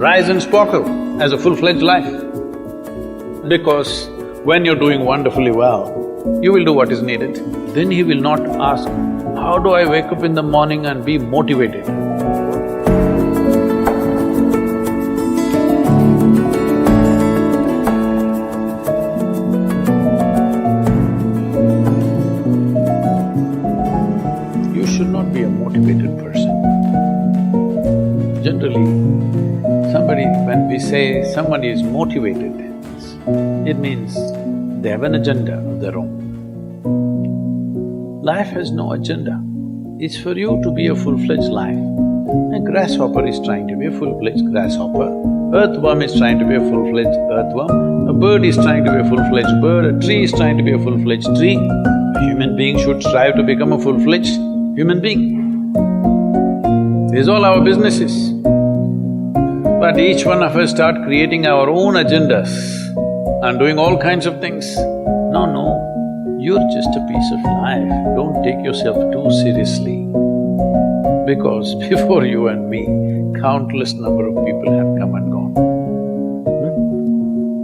rise and sparkle as a full-fledged life. Because when you're doing wonderfully well, you will do what is needed. Then he will not ask, how do I wake up in the morning and be motivated? You should not be a motivated person. Generally, when we say somebody is motivated, it means they have an agenda of their own. Life has no agenda. It's for you to be a full-fledged life. A grasshopper is trying to be a full-fledged grasshopper. Earthworm is trying to be a full-fledged earthworm. A bird is trying to be a full-fledged bird. A tree is trying to be a full-fledged tree. A human being should strive to become a full-fledged human being. This is all our business is. But each one of us start creating our own agendas and doing all kinds of things. No, you're just a piece of life. Don't take yourself too seriously. Because before you and me, countless number of people have come and gone.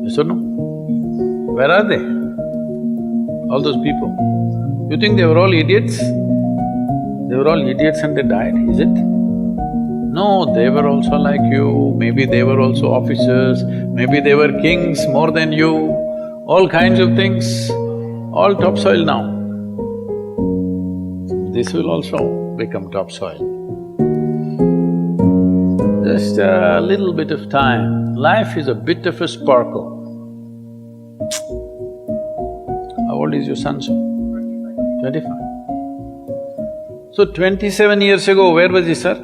Yes or no? Where are they? All those people. You think they were all idiots? They were all idiots and they died, is it? No, they were also like you, maybe they were also officers, maybe they were kings more than you, all kinds of things, all topsoil now. This will also become topsoil. Just a little bit of time. Life is a bit of a sparkle. How old is your son, sir? 25. So 27 years ago, where was he, sir?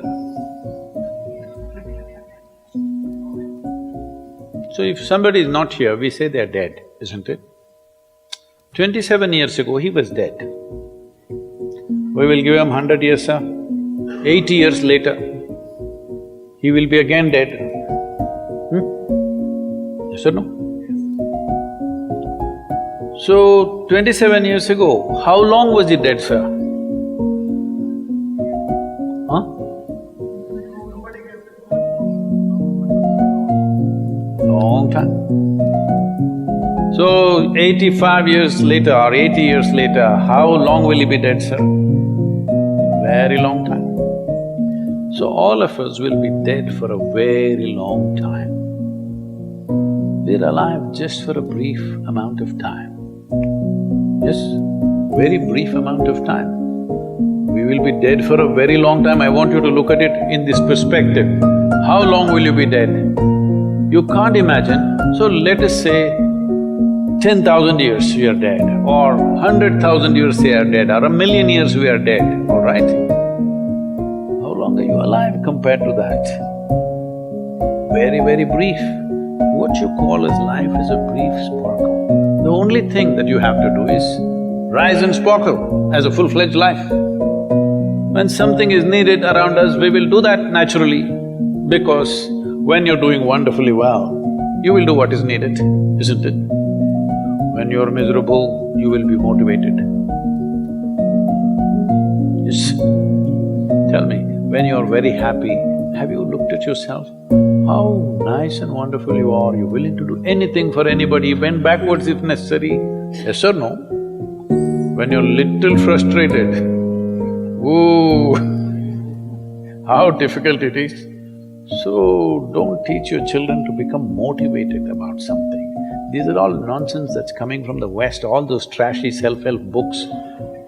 So if somebody is not here, we say they are dead, isn't it? 27 years ago, he was dead. We will give him 100 years, sir. 80 years later, he will be again dead. Yes or no? So, 27 years ago, how long was he dead, sir? Huh? Long time. So, 85 years later or 80 years later, how long will he be dead, sir? Very long time. So, all of us will be dead for a very long time. We're alive just for a brief amount of time. Yes, very brief amount of time. We will be dead for a very long time. I want you to look at it in this perspective. How long will you be dead? You can't imagine. So let us say 10,000 years we are dead, or 100,000 years we are dead, or 1,000,000 years we are dead, all right? How long are you alive compared to that? Very, very brief. What you call as life is a brief sparkle. The only thing that you have to do is rise and sparkle as a full-fledged life. When something is needed around us, we will do that naturally, because when you're doing wonderfully well, you will do what is needed, isn't it? When you're miserable, you will be motivated. Yes. Tell me, when you're very happy, have you looked at yourself? How nice and wonderful you are, you're willing to do anything for anybody, bend backwards if necessary, yes or no? When you're little frustrated, ooh, how difficult it is. So, don't teach your children to become motivated about something. These are all nonsense that's coming from the West, all those trashy self-help books.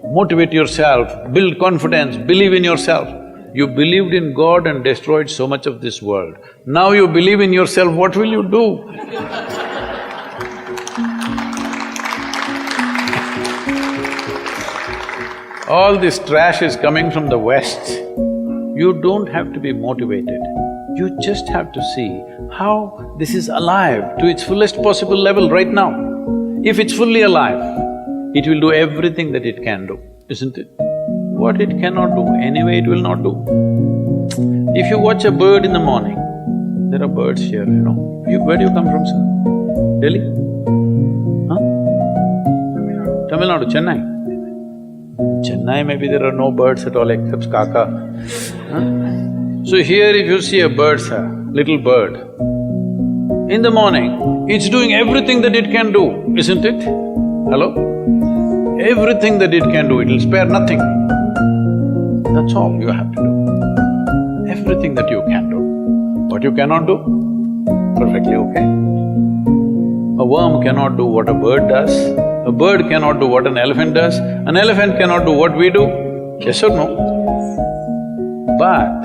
Motivate yourself, build confidence, believe in yourself. You believed in God and destroyed so much of this world. Now you believe in yourself, what will you do? All this trash is coming from the West. You don't have to be motivated. You just have to see how this is alive to its fullest possible level right now. If it's fully alive, it will do everything that it can do, isn't it? What it cannot do, anyway it will not do. If you watch a bird in the morning, there are birds here, you know. Where do you come from, sir? Delhi? Huh? Tamil Nadu, Chennai? Chennai, maybe there are no birds at all except kaka. Huh? So here if you see a bird, sir, little bird. In the morning, it's doing everything that it can do, isn't it? Hello? Everything that it can do, it'll spare nothing. That's all you have to do. Everything that you can do. What you cannot do, perfectly okay. A worm cannot do what a bird does, a bird cannot do what an elephant does, an elephant cannot do what we do, yes or no? But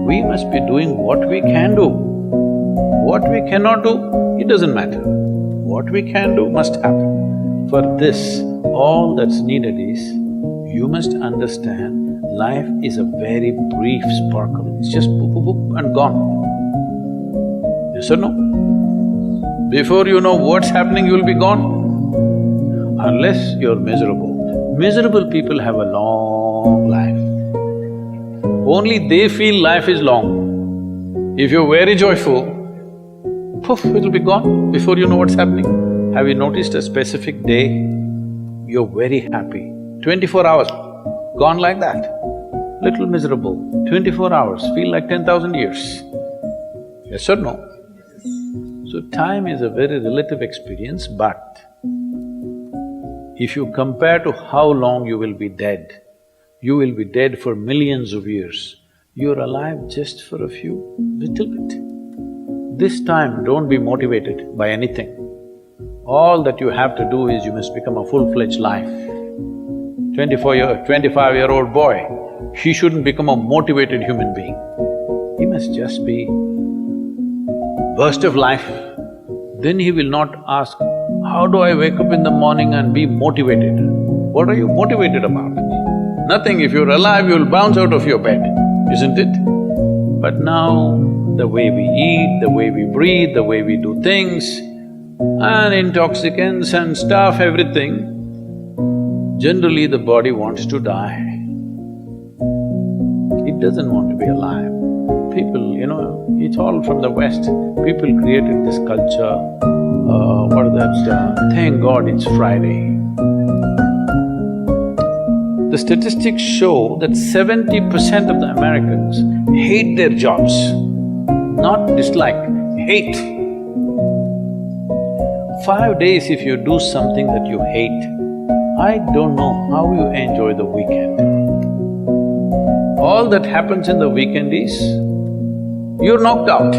we must be doing what we can do. What we cannot do, it doesn't matter. What we can do must happen. For this, all that's needed is, you must understand life is a very brief sparkle. It's just boop, boop, boop and gone. Yes or no? Before you know what's happening, you'll be gone. Unless you're miserable. Miserable people have a long life. Only they feel life is long. If you're very joyful, poof, it'll be gone before you know what's happening. Have you noticed a specific day, you're very happy, 24 hours, gone like that. Little miserable, 24 hours, feel like 10,000 years. Yes or no? So time is a very relative experience, but if you compare to how long you will be dead, you will be dead for millions of years. You're alive just for a few little bit. This time, don't be motivated by anything. All that you have to do is you must become a full-fledged life. 25-year-old boy, he shouldn't become a motivated human being. He must just be burst of life. Then he will not ask, how do I wake up in the morning and be motivated? What are you motivated about? Nothing. If you're alive, you'll bounce out of your bed, isn't it? But now, the way we eat, the way we breathe, the way we do things, and intoxicants and stuff, everything, generally the body wants to die. It doesn't want to be alive. People, it's all from the West. People created this culture, thank God it's Friday. The statistics show that 70% of the Americans hate their jobs, not dislike, hate. 5 days if you do something that you hate, I don't know how you enjoy the weekend. All that happens in the weekend is, you're knocked out.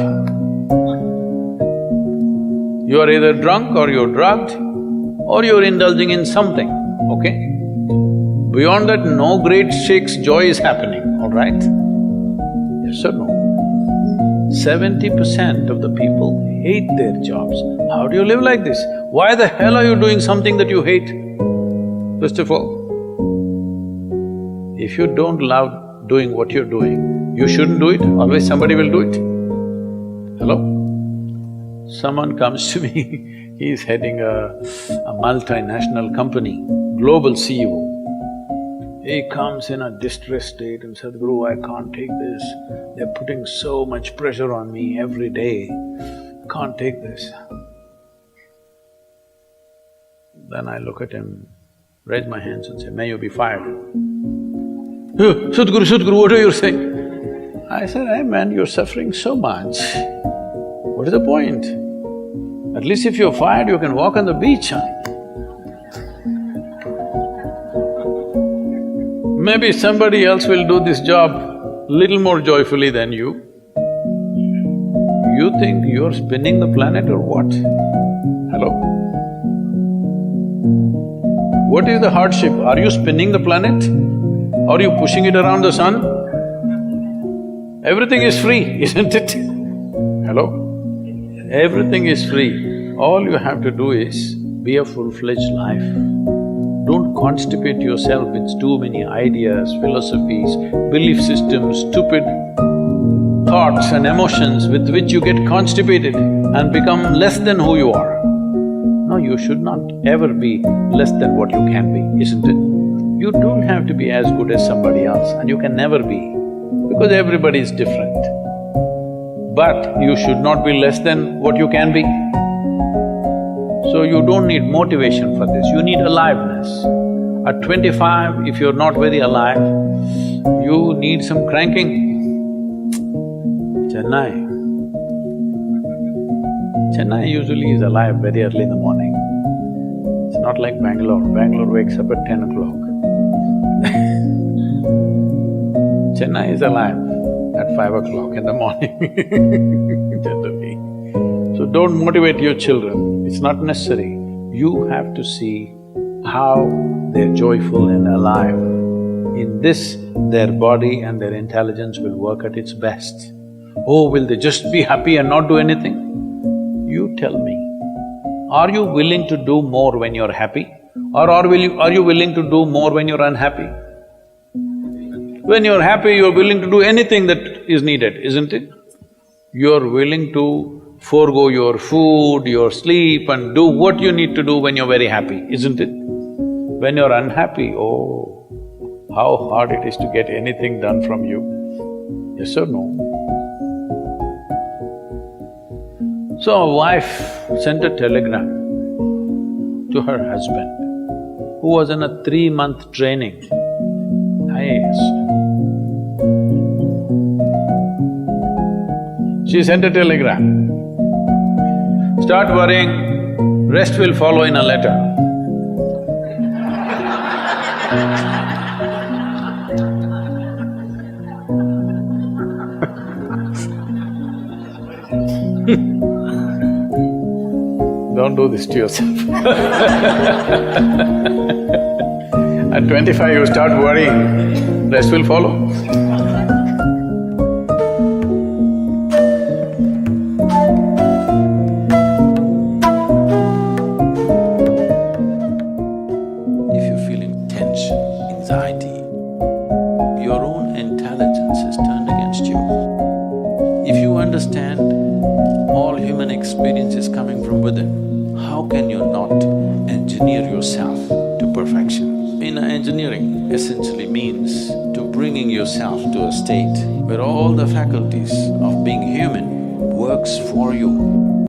You are either drunk or you're drugged or you're indulging in something, okay? Beyond that, no great shakes joy is happening, all right? Yes or no? 70% of the people hate their jobs. How do you live like this? Why the hell are you doing something that you hate? First of all, if you don't love doing what you're doing, you shouldn't do it, always somebody will do it. Hello? Someone comes to me, he's heading a multinational company, global CEO. He comes in a distressed state and said, Sadhguru, I can't take this. They're putting so much pressure on me every day, can't take this. Then I look at him, raise my hands and say, may you be fired. Sadhguru, what are you saying? I said, hey man, you're suffering so much. What is the point? At least if you're fired, you can walk on the beach, huh? Maybe somebody else will do this job little more joyfully than you. You think you're spinning the planet or what? Hello? What is the hardship? Are you spinning the planet? Are you pushing it around the sun? Everything is free, isn't it? Hello? Everything is free. All you have to do is be a full-fledged life. Don't constipate yourself with too many ideas, philosophies, belief systems, stupid thoughts and emotions with which you get constipated and become less than who you are. No, you should not ever be less than what you can be, isn't it? You don't have to be as good as somebody else, and you can never be, because everybody is different. But you should not be less than what you can be. So you don't need motivation for this, you need aliveness. At 25, if you're not very alive, you need some cranking. Chennai, Chennai usually is alive very early in the morning. It's not like Bangalore. Bangalore wakes up at 10 o'clock. Chennai is alive at 5 o'clock in the morning generally. So don't motivate your children, it's not necessary. You have to see how they're joyful and alive. In this, their body and their intelligence will work at its best. Oh, will they just be happy and not do anything? You tell me, are you willing to do more when you're happy? Or are you willing to do more when you're unhappy? When you're happy, you're willing to do anything that is needed, isn't it? You're willing to forego your food, your sleep and do what you need to do when you're very happy, isn't it? When you're unhappy, oh, how hard it is to get anything done from you. Yes or no? So a wife sent a telegram to her husband, who was in a 3-month training, IAS. She sent a telegram, start worrying, rest will follow in a letter. Don't do this to yourself. At 25 you start worrying, rest will follow. If you're feeling tension, anxiety, your own intelligence is turned against you. If you understand all human experience is coming from within, how can you not engineer yourself to perfection? Engineering essentially means to bringing yourself to a state where all the faculties of being human works for you.